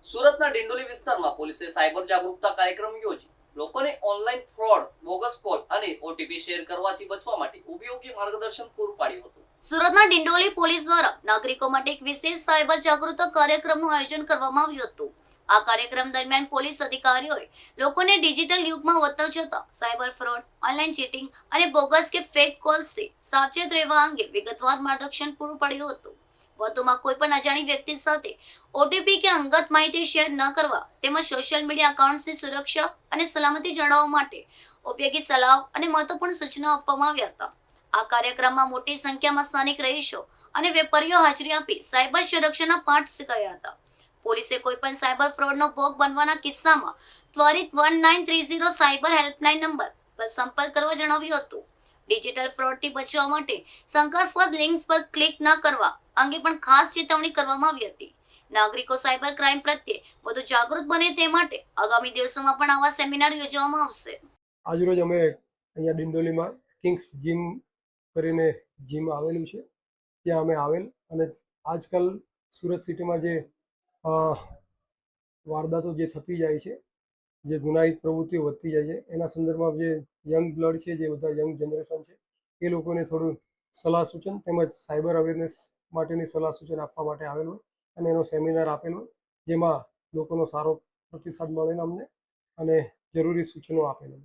સુરતના ડિંડોલી વિસ્તારમાં પોલીસે સાયબર જાગૃતતા કાર્યક્રમ યોજી લોકોને ઓનલાઈન ફ્રોડ, બોગસ કોલ અને ઓટીપી શેર કરવાથી બચવા માટે ઉપયોગી માર્ગદર્શન પૂરું પાડ્યું હતું। સુરતના ડિંડોલી પોલીસ દ્વારા નાગરિકો માટે એક વિશેષ સાયબર જાગૃતતા કાર્યક્રમનું આયોજન કરવામાં આવ્યું હતું। આ કાર્યક્રમ દરમિયાન પોલીસ અધિકારીઓએ લોકોને ડિજિટલ યુગમાં વધતા જતા સાયબર ફ્રોડ, ઓનલાઈન ચીટિંગ અને બોગસ કે ફેક કોલ્સથી સાવચેત રહેવા અંગે વિગતવાર માર્ગદર્શન પૂરું પાડ્યું હતું। વધુમાં કોઈ પણ અજાણી વ્યક્તિ સાથે ઓટીપી કે અંગત માહિતી શેર ન કરવા તેમજ સોશિયલ મીડિયા એકાઉન્ટ્સની સુરક્ષા અને સલામતી જાળવવા માટે ઉપયોગી સલાહ અને મહત્વપૂર્ણ સૂચનાઓ આપવામાં આવ્યા હતા। આ કાર્યક્રમમાં મોટી સંખ્યામાં સ્થાનિક રહીશો અને વેપારીઓ હાજરી આપી સાયબર સુરક્ષાના પાઠ શીખ્યા હતા। પોલીસે કોઈ પણ સાયબર ફ્રોડનો ભોગ બનવાના કિસ્સામાં ત્વરિત 1930 સાયબર હેલ્પલાઇન નંબર પર સંપર્ક કરવા જણાવ્યું હતું। ડિજિટલ ફ્રોડથી બચવા માટે શંકાસ્પદ લિંક્સ પર ક્લિક ન કરવા અંગે પણ ખાસ ચેતવણી કરવામાં આવી હતી। નાગરિકો સાયબર ક્રાઇમ પ્રત્યે વધુ જાગૃત બને તે માટે આગામી દિવસોમાં પણ આવા સેમિનાર યોજવામાં આવશે। આજરોજ અમે અહીંયા ડિંડોલીમાં કિંગ્સ જીમ કરીને જીમ આવેલું છે, ત્યાં અમે આવેલ અને આજકાલ સુરત સિટીમાં જે વારદાતો જે થતી જાય છે, જે ગુનાહિત પ્રવૃત્તિઓ વધતી જાય છે, એના સંદર્ભમાં જે યંગ બ્લડ છે, જે બધા યંગ જનરેશન છે, એ લોકોને થોડું સલાહ સૂચન તેમજ સાયબર અવેરનેસ માટેની સલાહ સૂચન આપવા માટે આવેલું અને એનો સેમિનાર આપેલો, જેમાં લોકોનો સારો પ્રતિસાદ મળેલો અમને અને જરૂરી સૂચનો આપેલા।